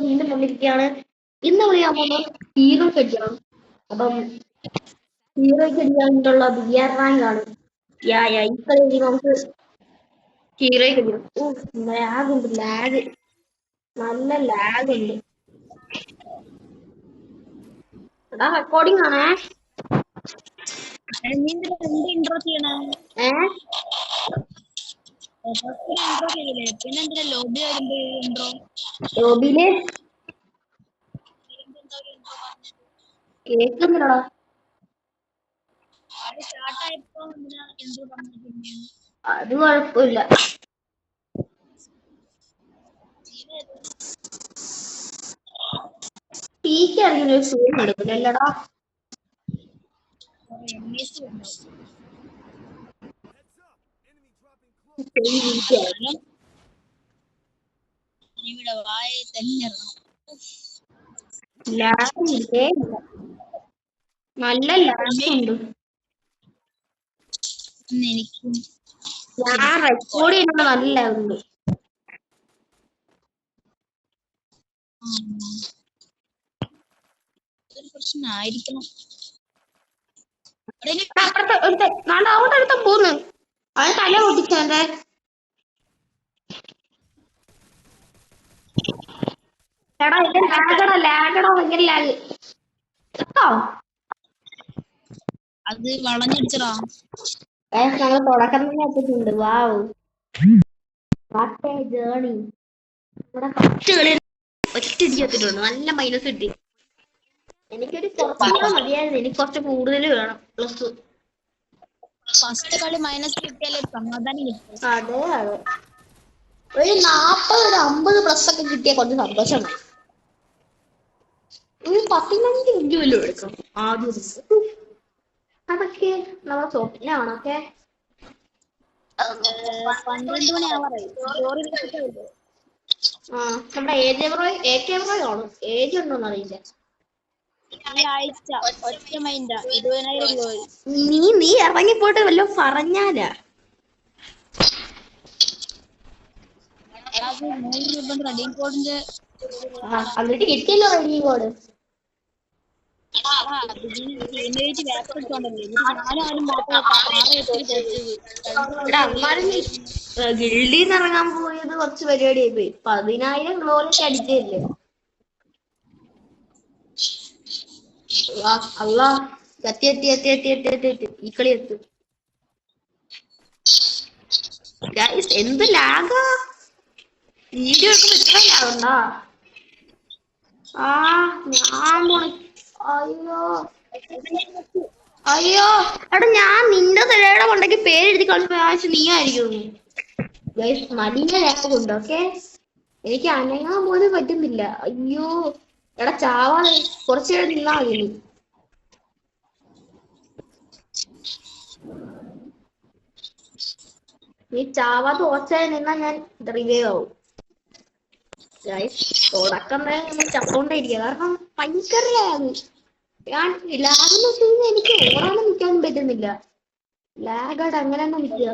വീണ്ടും വന്നിരിക്കുകയാണ്. ഇന്ന് വിളിക്കാൻ പോകുന്നത് ഹീറോയ്ക്ക് അടിക്കണം. അപ്പം ഹീറോയ്ക്ക് അടിക്കാനുള്ള ബിയർ റാങ്ക് ആണ്. ഇപ്പൊ നമുക്ക് ഹീറോയ്ക്ക് അടിക്കണം. ലാഗ് ഉണ്ട്, ലാഗ് നല്ല ലാഗ് ഉണ്ട്. എടാ റെക്കോർഡിംഗ് ആണേ. ഇൻട്രോ ചെയ്യണേ പിന്നെ ലോബി വരുമ്പോ ഇൻട്രോ ലോബിയില് കേൾക്കുന്നില്ലടാ. അത് കുഴപ്പമില്ല. പീക്ക് അറിയുന്ന ഒരു സൂം എടുക്കുന്നില്ലടാ. നല്ല ലാഗുണ്ട്. ഞാൻ റെക്കോർഡ് ചെയ്യുന്നത് നല്ല ലാഗുണ്ട്. പ്രശ്നമായിരിക്കണം. അവിടെ അടുത്ത പോന്ന് അത് തല പൊട്ടിച്ചേ. എടാ ഇത് ലാഗടാ ഭയങ്കര ലാഗ്. അത് വളഞ്ഞടിച്ചടാ. നമ്മൾ തുടക്കം തന്നെ എത്തിയിട്ടുണ്ട്. വാവ്, വാട്ട് എ ജേർണി. ഇവിടെ ഫസ്റ്റ് കളി ഒറ്റയടിക്ക് എത്തിയിട്ടുണ്ട്. നല്ല മൈനസ് കിട്ടി. എനിക്കൊരു കുറച്ചുകൂടെ മതിയായിരുന്നു. എനിക്ക് കുറച്ച് കൂടുതൽ വേണം പ്ലസ്. ഫസ്റ്റ് കളി മൈനസ് കിട്ടിയാലേ സമാധാനം കിട്ടും. അതെ അതെ, ഒരു 40 ഒരു 50 പ്ലസ് ഒക്കെ കിട്ടിയ കുറച്ച് സന്തോഷമായി. ഒരു 15 മിനിറ്റ് വല്ലതും എടുക്കും ആദ്യം. അതൊക്കെ നമ്മളെ സ്വപ്നമാണ്. ഓക്കെ, 12 മണി ആവാറായി. നമ്മുടെ AK ആണ്. ഏജ് ഉണ്ടോന്ന് അറിയില്ല. ഈ ആഴ്ച ഒറ്റ മൈൻഡാ 20,000 ഗ്ലോറി. നീ ഇറങ്ങിപ്പോയിട്ട് വല്ലതും പറഞ്ഞാലാ. റെഡിങ് കോഡിന്റെ എന്നിട്ട് കിട്ടിയല്ലോ റെഡിങ് കോഡ്. ഗിൽഡിന്ന് ഇറങ്ങാൻ പോയത് കുറച്ച് പരിപാടിയായി പോയി. 10,000 ഗ്ലോറിക്ക് അടിച്ചല്ലേ. അല്ലാ, എത്തി ഈ കളി എത്തും. എന്ത് ലാഗാ. വീഡിയോ എടുക്കുമ്പോ ഇത്ര ലാഗുണ്ടാ? ഞാൻ അയ്യോ എടാ, ഞാൻ നിന്റെ തലയുടെ കൊണ്ടേക്ക് പേരെഴുതി കളിച്ച നീ ആയിരിക്കും. നല്ല ലാഗുണ്ട്. ഓക്കെ, എനിക്ക് അനങ്ങാൻ പോലും പറ്റുന്നില്ല. അയ്യോ എടാ, ചാവാതെ കുറച്ചു നേരം നിന്നാ മതി. നീ ചാവാതെ കുറച്ചായി നിന്നാ ഞാൻ റിവൈവ് ആവും. തുടക്കം ചത്തോണ്ടിരിക്കുക. കാരണം ഭയങ്കര ലാഗ്. ലാഗെന്ന് വെച്ച് കഴിഞ്ഞാൽ എനിക്ക് ഓടാനും നിൽക്കാനും പറ്റുന്നില്ല. ലാഗായിട്ട് അങ്ങനെ തന്നെ നിൽക്കുക.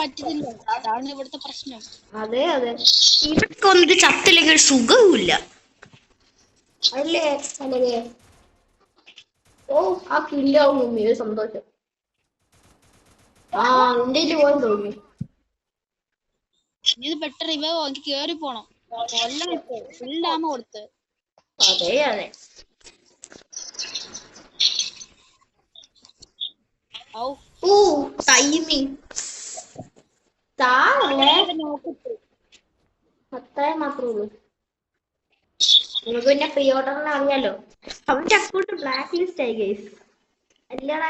പറ്റുന്നില്ല, അതാണ് ഇവിടുത്തെ പ്രശ്നം. അതെ അതെ, ഇതൊക്കെ വന്നിട്ട് ചത്തില്ലെങ്കിൽ സുഖവുമില്ല അല്ലേ അല്ലേ. ആ കില്ലാവും സന്തോഷം. എന്റെ പോയി തോന്നി. ഇത് പെട്ടെന്ന് റിവൈവ് എനിക്ക് കേറി പോണം. ഫുൾ ഡാമ കൊടുത്ത്. അതെ അതെ, ടൈമിങ് അത്രേ മാത്രമേ ഉള്ളൂ. നിങ്ങൾക്ക് പിന്നെ പ്രീ ഓർഡറിന് അറിയാലോ. അവന്റെ അക്കൗണ്ട് ബ്ലാക്ക് ലിസ്റ്റ് ആയി ഗൈസ്. അല്ലടാ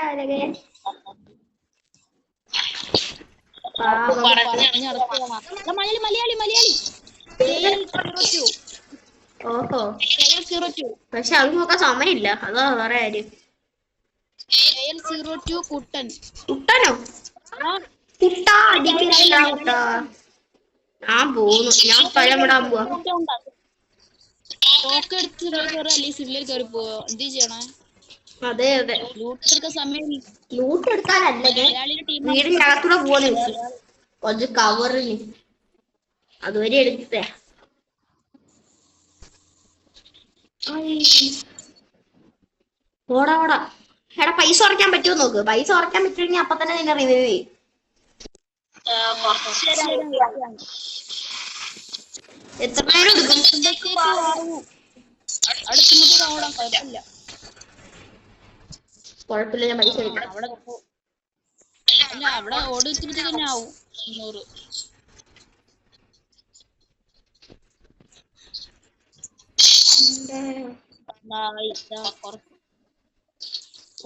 ഓഹോ, പക്ഷെ അത് നോക്കാൻ സമയമില്ല. അതോ വേറെ കാര്യം. കുട്ടനോ? കുട്ടാ അടിക്കില്ല കുട്ടാ. ഞാൻ പോന്നു, ഞാൻ സ്ഥലം വിടാൻ പോവാ. അതെ അതെ, ലൂട്ട് എടുക്കാനല്ലേ വീടിന്റെ അകത്തൂടെ പോവാന്ന് വെച്ചു. കുറച്ച് കവറിന് അതുവരെ എടുത്തേ. ഓടാ ഓടാ. എടാ പൈസ കുറയ്ക്കാൻ പറ്റുമോ നോക്ക്. പൈസ കുറയ്ക്കാൻ പറ്റുമെങ്കിൽ അപ്പൊ തന്നെ നിന്നെ റിവൈവ് ചെയ്യും. എത്ര നേരം എടുക്കും? കുഴപ്പമില്ല, ഞാൻ പൈസ എടുക്കാം. അവിടെ ഓടിച്ചപ്പോഴത്തേക്ക് തന്നെ ആവും 100.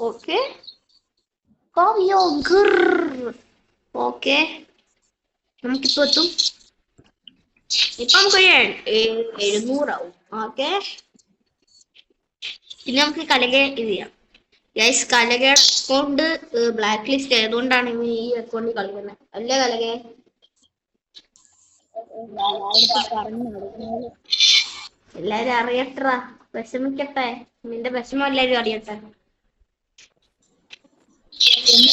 ഓക്കെ ഓക്കെ, നമുക്കിപ്പോ എത്തും. ഇപ്പൊ നമുക്കൊരു 700 ഓക്കെ. പിന്നെ നമുക്ക് കലകെ ഇത് ചെയ്യാം ഗൈസ്. കലകയുടെ അക്കൗണ്ട് ബ്ലാക്ക് ലിസ്റ്റ് ആയതുകൊണ്ടാണ് ഈ അക്കൗണ്ടിൽ കളിക്കുന്നത്. അല്ലേ കലകെ? എല്ലാരും അറിയട്ടാ, വിഷമിക്കട്ടെ. നിന്റെ വിഷമം എല്ലാരും അറിയട്ടെ. 2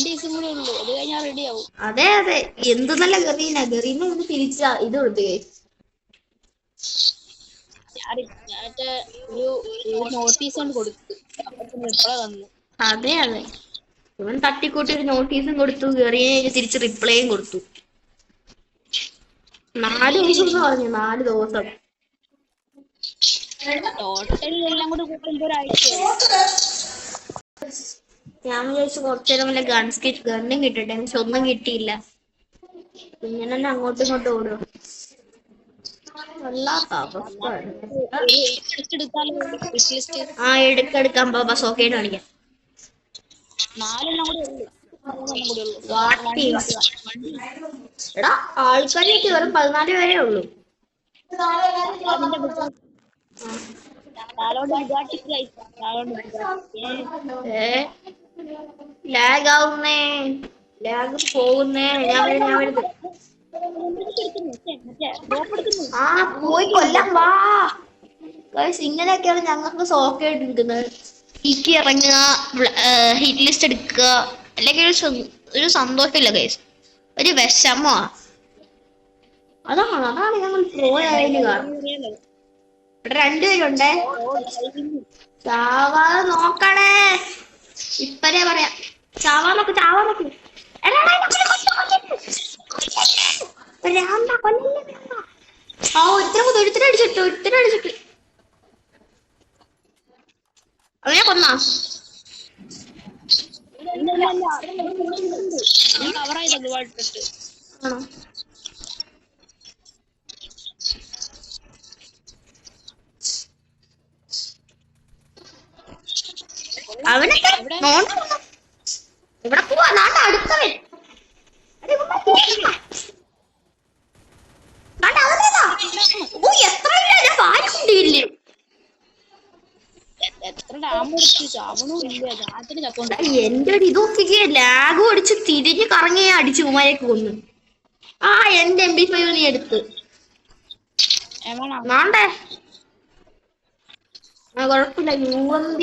ദിവസം കൂടെ ഉള്ളൂ, അത് കഴിഞ്ഞാൽ റെഡി ആവും. അതെ അതെ, എന്ത് നല്ല ഗറീന ഒന്ന് തിരിച്ച ഇത് കൊടുത്തു ഗൈസ്. ഒരു നോട്ടീസ് കൊണ്ട് കൊടുത്തു. അതെ അതെ, ഇവൻ തട്ടിക്കൂട്ടി ഒരു നോട്ടീസും കൊടുത്തു, ഗറീനെ തിരിച്ച് റിപ്ലൈയും കൊടുത്തു. 4 ദിവസം എന്ന് പറഞ്ഞു. 4 ദിവസം ടോട്ടൽ എല്ലാം കൂടെ കൂട്ടുമ്പോൾ ഒരാഴ്ച. ഞാൻ വിചാരിച്ചു കുറച്ചേരം വല്ല ഗണ്ണും കിട്ടട്ടെ, പക്ഷെ ഒന്നും കിട്ടിയില്ല. ഇങ്ങനെ തന്നെ അങ്ങോട്ടും ഇങ്ങോട്ടും ഓടുക. വല്ലാത്ത അവസ്ഥയാണ്. ആ എടുക്കാം ബാബാ, സോക്കേന്ന് കാണിക്കാം. 4 കൂടെ ഉള്ളു. എടാ ആൾക്കാരൊക്കെ വെറും 14 വരെ ഉള്ളൂ. ലാഗ് ആവുന്നേ, ലാഗ് പോകുന്നേ. ഞാൻ വരുന്നത്. ആ പോയി കൊല്ലാൻ വാ. ഇങ്ങനെയൊക്കെയാണ് ഞങ്ങൾക്ക് സോക്കേട്ട് എടുക്കുന്നത്. ഈക്കി ഇറങ്ങുക, ഹിറ്റ് ലിസ്റ്റ് എടുക്കുക, അല്ലെങ്കിൽ ഒരു സന്തോഷമില്ല ഗൈസ്, ഒരു വിഷമോ. അതാണ് ഞങ്ങൾ പോയതിന് കാരണം. ഇവിടെ 2 പേരുണ്ടേ. ചാവാതെ നോക്കണേ, ഇപ്പഴേ പറയാം. ചാവാൻ നോക്ക്. ഒരുത്തനെ അടിച്ചിട്ട് അവനെ കൊന്നാ. ആണോ? അവനൊക്കെ ഇവിടെ പോവാ. അടുത്തവൻ എന്റെ ഒരു ഇതൊക്കെ ലാഗ് അടിച്ച് തിരിഞ്ഞ് കറങ്ങി അടിച്ചു കുമാരേക്ക് കൊന്നു. ആ എന്റെ MP5 നീ എടുത്ത് നാണ്ടേ. ആ കുഴപ്പമില്ല, UMP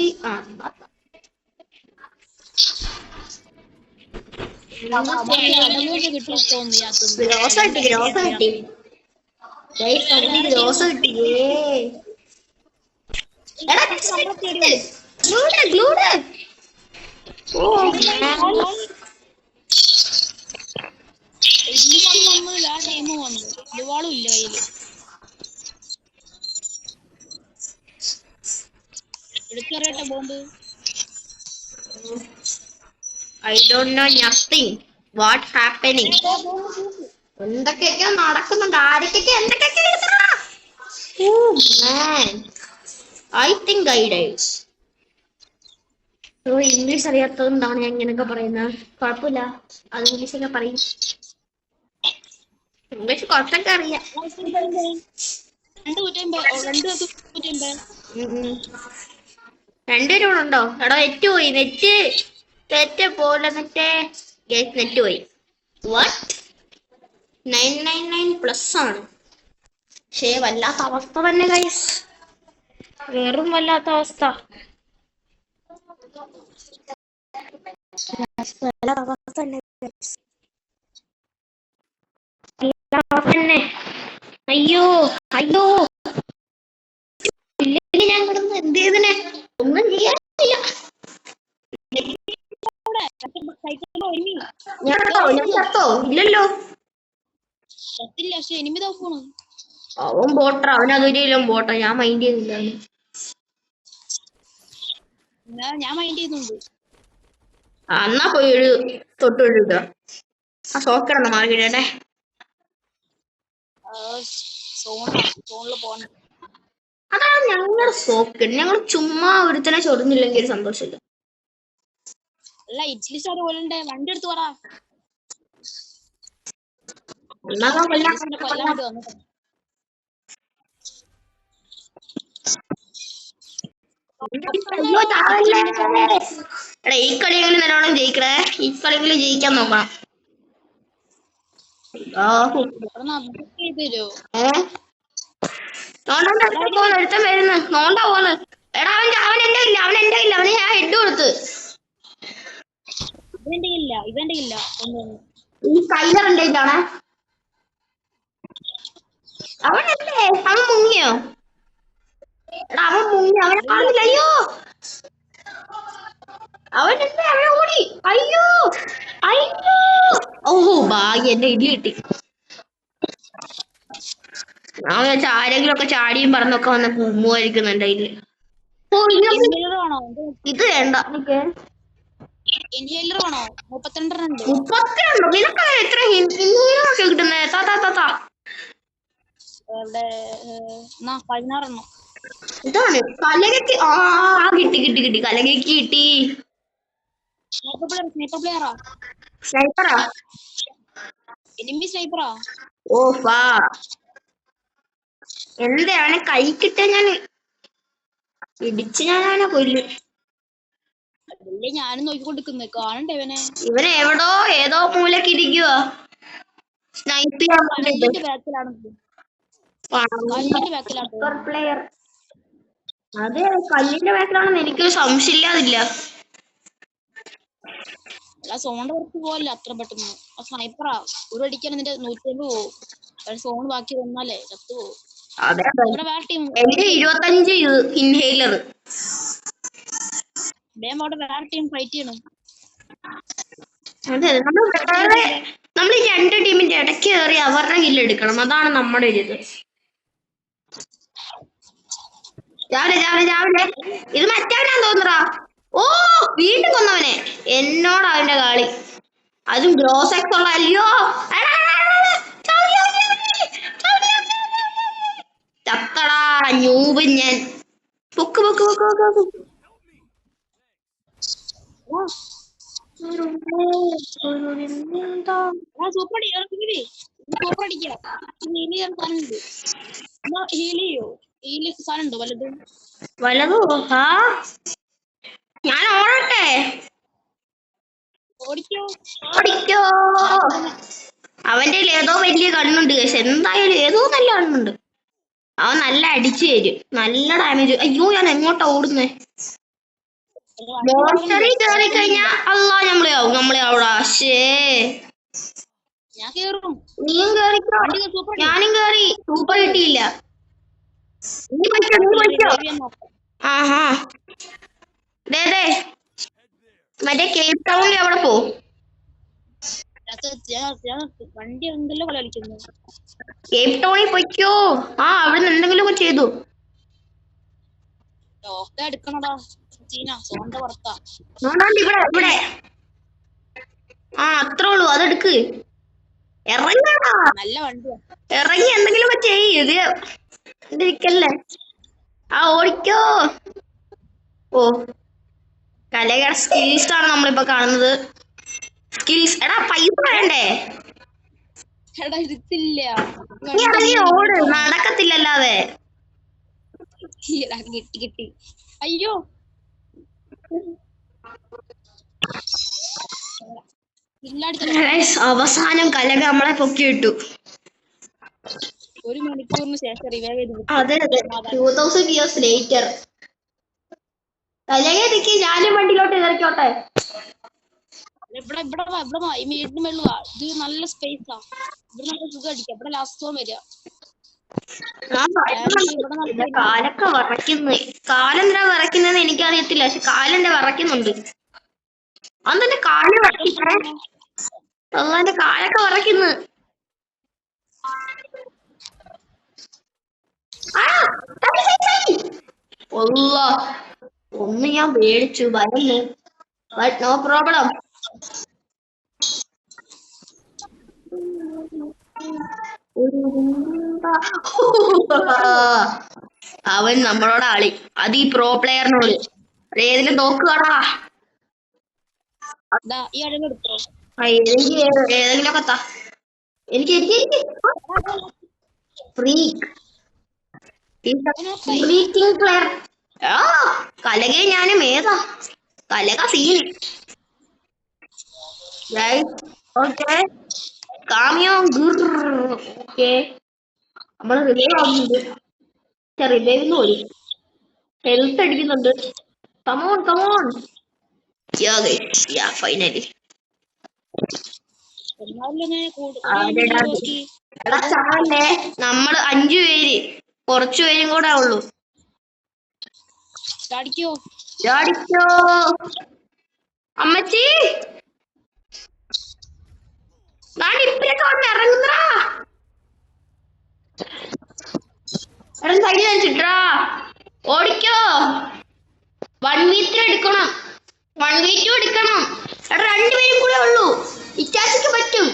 ഗ്രോസ് കിട്ടി. I don't know nothing. What happening? എന്തൊക്കെയൊക്കെയോ നടക്കുന്നുണ്ട്. ആരൊക്കെയൊക്കെ എന്തൊക്കെയൊക്കെ. Oh man, I think I died. English അറിയാത്തതുകൊണ്ടാണ് ഞാൻ ഇങ്ങനെയൊക്കെ പറയുന്നത്. കുഴപ്പമില്ല, അത് ഇംഗ്ലീഷൊക്കെ പറയും. ഇംഗ്ലീഷ് കുറച്ചൊക്കെ അറിയാം. 2 രൂപ ഉണ്ടോ? എടാ നെറ്റ് പോയി. നെറ്റ് പോലെ നെറ്റ് പോയി. വാട്ട്? 999+ ആണ്. പക്ഷേ വല്ലാത്ത അവസ്ഥ തന്നെ ഗൈസ്, വെറും വല്ലാത്ത അവസ്ഥ. തന്നെ അയ്യോ അയ്യോ ഇല്ലെങ്കിൽ ഞാൻ കിടന്ന് എന്ത് ചെയ്തിനെ ഒന്നും ചെയ്യാനില്ല. ഞാൻ ചത്തോ ഇല്ലല്ലോ. ചത്തില്ല, പക്ഷെ എനിമി പോണു. അവൻ ബോട്ട അവനതൊരിലും ബോട്ട ഞാൻ മൈൻഡ് ചെയ്യുന്നില്ല. ഞാൻ മൈൻഡ് ചെയ്യുന്നുണ്ട്. എന്നാ പോയി ഒരു തൊട്ടുവിടുക ആ സോക്കിടന്ന മാർക്കിടട്ടെ. സോണില് പോകണ്ട. അതാണ് ഞങ്ങളുടെ സോക്ക്. ഞങ്ങൾ ചുമ്മാ ഒരുത്തനെ ചൊറിഞ്ഞില്ലെങ്കിൽ ഒരു സന്തോഷമില്ല. അല്ല ഇഡ്ലി സ്റ്റോർ പോലുണ്ട്. വണ്ടി എടുത്ത് പറ. കൊല്ലാൻ വേണ്ടി വന്നു. എടാ ഈ കളിയെങ്കിലും നല്ലോണം ജയിക്കണേ. ഈ കളിയെങ്കിലും ജയിക്കാൻ നോക്കാം. ഒരുത്തൻ വരുന്നു നോണ്ടാ പോന്ന്. എടാ അവൻ എന്റെ ഇല്ല അവൻ അവന് ഞാൻ ഹെഡ് കൊടുത്ത്. ഇവന്റെ ഇല്ല ഈ കൈലർ എന്റെ ഇല്ലാണേ. അവനല്ലേ അവൻ മുങ്ങിയോ? എടാ അവൻ മുങ്ങി അവനെ കാണുന്നില്ല. അയ്യോ അവനെന്തേ അവനെ ഓടി. അയ്യോ അയ്യോ ഓഹോ ഭാഗ്യം എന്റെ ഇടി കിട്ടി. ഞാൻ വെച്ചാൽ ആരെങ്കിലും ഒക്കെ ചാടിയും പറന്നൊക്കെ വന്ന് മുമ്മുമായിരിക്കും എന്റെ കയ്യില്. ഇത് വേണ്ട നിനക്ക് എത്ര കിട്ടുന്നേ? ഇതാണ് കലകയ്ക്ക്. ആ കിട്ടി കിട്ടി കിട്ടി കലകയ്ക്ക് കിട്ടി. സ്നൈപ്പറാ ഓ ഫാ എന്തേ അവനെ കൈ കിട്ടാ ഞാൻ ഇടിച്ച് ഞാൻ അവനെ കൊല്ലും. ഞാനും നോക്കിക്കൊണ്ടിരിക്കുന്നു കാണണ്ടേ ഇവനെ. ഇവനെ എവിടോ ഏതോ മൂലക്ക് ഇരിക്കുവോ സ്നൈപ്പ് ചെയ്യാൻ പ്ലെയർ. അതെ കല്ലിന്റെ ബാക്കിലാണെന്ന് എനിക്കൊരു സംശയമില്ലാതില്ല. സോണിന്റെ പുറത്ത് പോവല്ലേ അത്ര പെട്ടെന്ന്. ആ സ്നൈപ്പറാ ഒരു അടിക്കാൻ നിന്റെ 150 പോവും. സോൺ ബാക്കി വന്നാലേ ചത്തു പോവും. എന്റെ 25 ഇൻഹേലർ. വേറെ ടീം ഫൈറ്റ് ചെയ്യണം. അതെ നമ്മൾ ഈ രണ്ട് ടീമിന്റെ ഇടയ്ക്ക് കയറി അവരുടെ കില്ല് എടുക്കണം. അതാണ് നമ്മുടെ ഒരു ഇത്. രാവിലെ ഇത് മറ്റവനാന്ന് തോന്നുറാ. ഓ വീണ്ടും കൊന്നവനെ. എന്നോട് അവന്റെ കളി അതും ഗ്രോസ് എക്സ് ഉള്ള. അല്ലയോ ചത്തടാ ഞൂബ് ഞാൻ. പൊക്ക് പൊക്ക് പൊക്ക് പൊക്ക് വലതോ ഹാ ഞാൻ ഓടട്ടെ. ഓടിക്കോ. അവന്റെ ഏതോ വലിയ കണ്ണുണ്ട്. പക്ഷെ എന്തായാലും ഏതോ നല്ല കണ്ണുണ്ട്. അവൻ നല്ല അടിച്ചു തരും. നല്ല ഡാമേജ്. അയ്യോ ഞാൻ എങ്ങോട്ടാ ഓടുന്നേ? മോൺസ്റ്ററിൽ കയറി കഴിഞ്ഞാ അല്ല നമ്മളെ അവിടെ. നീയും കേറിക്കോ. ഞാനും കേറി. സൂപ്പർ കിട്ടിയില്ല. നീ പഠിച്ചോ. ആഹാ ദേ മറ്റേ കേപ്പ് ടൗണിൽ അവിടെ പോ. കേപ്പ് ടൗണിൽ പൊയ്ക്കോ. അവിടെ നിന്ന് എന്തെങ്കിലും ഒക്കെ ചെയ്തു. ഇവിടെ അത്രേ ഉള്ളൂ. അതെടുക്ക്. ഇറങ്ങാ ഇറങ്ങി എന്തെങ്കിലും ഒക്കെ ചെയ്ത് ഇരിക്കല്ലേ. ഓടിക്കോ. ഓ കലയുടെ സ്കിൽസ് ആണ് നമ്മളിപ്പോ കാണുന്നത്. സ്കിൽസ്. എടാ പൈസ വേണ്ടേ? ഓട് നടക്കത്തില്ലല്ലാതെ. കിട്ടി. അയ്യോ അവസാനം കലക നമ്മളെ പൊക്കി ഇട്ടു. 1 മണിക്കൂറിന് ശേഷം റിവൈവ് ചെയ്തു. അതെ 2000 years later. കലകെ നിക്ക്. ഞാനും വണ്ടിയിലോട്ട് കയറിക്കോട്ടെ. ഇവിടെ ഈ വീടിന് മേളിൽ വാ. ഇത് നല്ല സ്പേസാ. ഇവിടെ നല്ല സുഖം അടിക്കാം. ഇവിടെ ലാസ്റ്റ് വരിക. ഞാൻ എന്റെ കാലൊക്കെ വിറയ്ക്കുന്നു. കാലെന്താ വിറയ്ക്കുന്നതെന്ന് എനിക്കറിയത്തില്ല, പക്ഷെ കാലെന്റെ വിറയ്ക്കുന്നുണ്ട്. അതെന്റെ കാല് വിറയ്ക്കുന്നേ, എന്റെ കാലൊക്കെ വിറയ്ക്കുന്നു. ഒന്ന് ഞാൻ പേടിച്ചു, ഭയന്നു. But no problem. അവൻ നമ്മളോട് ആളി, അത് ഈ പ്രോ പ്ലെയറിനോട്. ഏതിലും നോക്കുകയാടാ. ഈ അഴകെടുത്തോ. ഏതെങ്കിലും ഒക്കെ എനിക്ക് പ്ലെയർ. കലകെ ഞാനും ഏതാ കലക സീൻ. ഓക്കെ കാമിയോ ഓക്കെ നമ്മള് റിലൈവ് ആവുന്നുണ്ട്. റിലൈവിന്ന് പോയി ഹെൽത്ത് അടിക്കുന്നുണ്ട്. Come on come on. ഫൈനലി നമ്മള് 5 പേര്, കുറച്ചു പേരും കൂടെ ഉള്ളു. ചാടിക്കോ അമ്മച്ചി. ഞാൻ ഇപ്പോഴൊക്കെ ഇറങ്ങുന്നടാ. സൈഡിൽ ഓടിക്കോ. 1v3 എടുക്കണം, 1v2 എടുക്കണം. എടാ 2 പേരും കൂടെ ഉള്ളൂ. ഇറ്റാച്ചിക്ക് പറ്റും.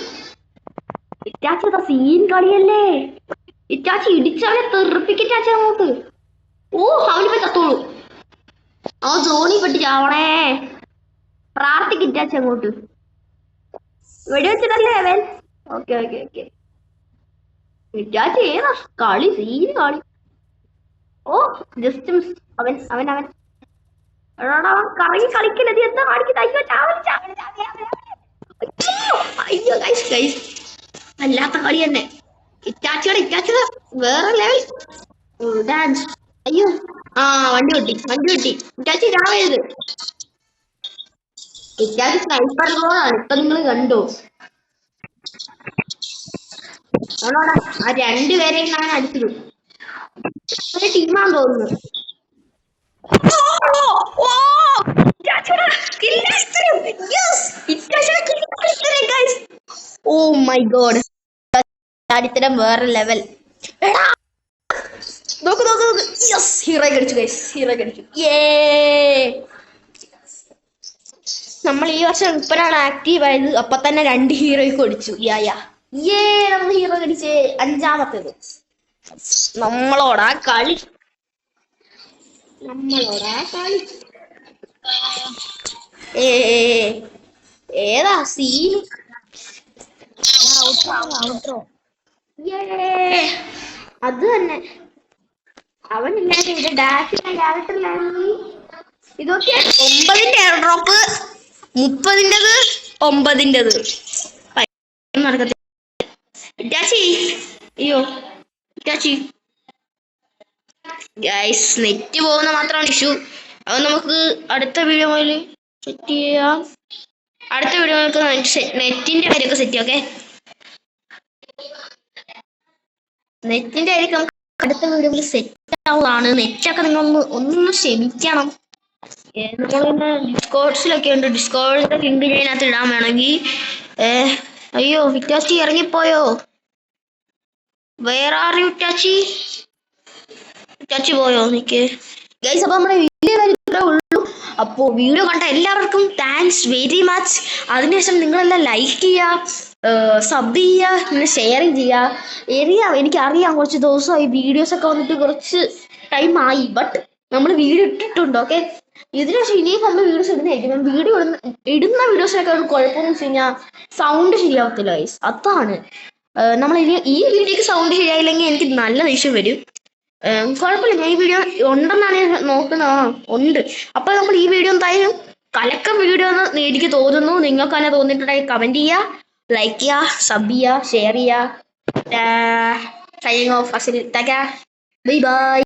ഇറ്റാച്ചി സീൻ കളിയല്ലേ. ഇറ്റാച്ചി ഇടിച്ചാലെ തെറിപ്പിക്കിറ്റാച്ചി അങ്ങോട്ട്. അവനിപ്പോ ചത്തോളൂ. അവൻ സോണി പെട്ടി ചാവണേ. പ്രാർത്ഥിക്കിറ്റാച്ചി അങ്ങോട്ട്. വെടിവെച്ചിട്ടല്ലേ അവൻ. Okay okay okay. ഇറ്റാച്ചി ഏതാ കളി, സീൻ കളി. Just miss. അവൻ അവൻ അവൻ അവൻ കറങ്ങി കളിക്കണത് എന്താ കാണിക്കുന്നത്. അയ്യോ ഗൈസ് ഗൈസ്, അല്ലാത്ത കളി തന്നെ. ഇറ്റാച്ചിയുടെ വേറെ ലെവൽ ഡാൻസ്. അയ്യോ വണ്ടി കിട്ടി. ഇറ്റാച്ചി രാവരുത്. ഇറ്റാച്ചി സ്നൈപ്പർ ഗോളാണ്. ഇപ്പൊ നിങ്ങൾ കണ്ടോ. ആ 2 പേരെയും ഞാൻ അടിച്ചത്. ഒരു ടീമാന്ന് തോന്നുന്നു. ഓ മൈ ഗോഡ്, ചാടിത്തരം വേറെ ലെവൽ. നോക്ക് ഹീറോ കടിച്ചു ഗൈസ്, ഹീറോ കടിച്ചു. നമ്മൾ ഈ വർഷം ഇപ്പോഴാണ് ആക്റ്റീവ് ആയത്. അപ്പൊ തന്നെ 2 ഹീറോയ്ക്ക് അടിച്ചു. നമ്മൾ ഹീറോ കടിച്ച് 5ാമത്തേത്. നമ്മളോടാ കളി. ഏതാ സീൻ. അത് തന്നെ. അവനില്ലാതെ ഇത് ഡാഷിന്റെ ക്യാരക്ടറിലാണെങ്കിൽ ഇതൊക്കെ 9ന്റെ എയർ ഡ്രോപ്പ്, 30ന്റേത്, 9ന്റേത് നടക്കത്തില്ല. അയ്യോ ഗൈസ്, നെറ്റ് പോകുന്ന മാത്രമാണ് ഇഷ്യൂ. അത് നമുക്ക് അടുത്ത വീഡിയോ മുതൽ സെറ്റ് ചെയ്യാം. അടുത്ത വീഡിയോ നെറ്റിന്റെ കാര്യമൊക്കെ സെറ്റ് ചെയ്യാം. ഓക്കെ, നെറ്റിന്റെ കാര്യം നമുക്ക് അടുത്ത വീഡിയോയിൽ സെറ്റ് ആവുന്നതാണ്. നെറ്റൊക്കെ നിങ്ങൾ ഒന്ന് ക്ഷമിക്കണം. നമ്മളിന്ന് ഡിസ്കോഡ്സിലൊക്കെ ഉണ്ട്. ഡിസ്കോഡിന്റെ ലിങ്ക് ഞാൻ അതിനകത്ത് ഇടാൻ വേണമെങ്കിൽ. അയ്യോ വിറ്റാച്ചി ഇറങ്ങിപ്പോയോ. വേറെ ആർ യു വിറ്റാച്ചി പോയോ നിക്ക് ഗൈസ്. അപ്പൊ നമ്മുടെ വീഡിയോ വരെ ഉള്ളൂ. അപ്പോൾ വീഡിയോ കണ്ട എല്ലാവർക്കും താങ്ക്സ് വെരി മച്ച്. അതിനുശേഷം നിങ്ങളെല്ലാം ലൈക്ക് ചെയ്യുക, സബ് ചെയ്യുക, പിന്നെ ഷെയറിങ് ചെയ്യുക. എനിക്കറിയാം കുറച്ച് ദിവസമായി വീഡിയോസൊക്കെ വന്നിട്ട് കുറച്ച് ടൈം ആയി. ബട്ട് നമ്മൾ വീഡിയോ ഇട്ടിട്ടുണ്ട്. ഓക്കെ, ഇതിനുശേഷം ഇനിയും നമ്മൾ വീഡിയോസ് ഇടുന്നതായിരിക്കും. വീഡിയോ ഇടുന്ന വീഡിയോസിനൊക്കെ ഒരു കുഴപ്പമെന്ന് വെച്ച് കഴിഞ്ഞാൽ സൗണ്ട് ശരിയാവത്തില്ല ഗൈസ്. അതാണ് നമ്മൾ ഈ വീഡിയോക്ക് സൗണ്ട് ശരിയായില്ലെങ്കിൽ എനിക്ക് നല്ല ദേഷ്യം വരും. കുഴപ്പമില്ല, ഞാൻ ഈ വീഡിയോ ഉണ്ടെന്നാണ് ഞാൻ നോക്കുന്നത്. ഉണ്ട്. അപ്പൊ നമ്മൾ ഈ വീഡിയോ എന്തായാലും കലക്കം വീഡിയോ എന്ന് എനിക്ക് തോന്നുന്നു. നിങ്ങൾക്ക് തന്നെ തോന്നിയിട്ടുണ്ടെങ്കിൽ കമന്റ് ചെയ്യുക, ലൈക്ക് ചെയ്യുക, സബ് ചെയ്യുക, ഷെയർ ചെയ്യുക. Signing off. Bye bye.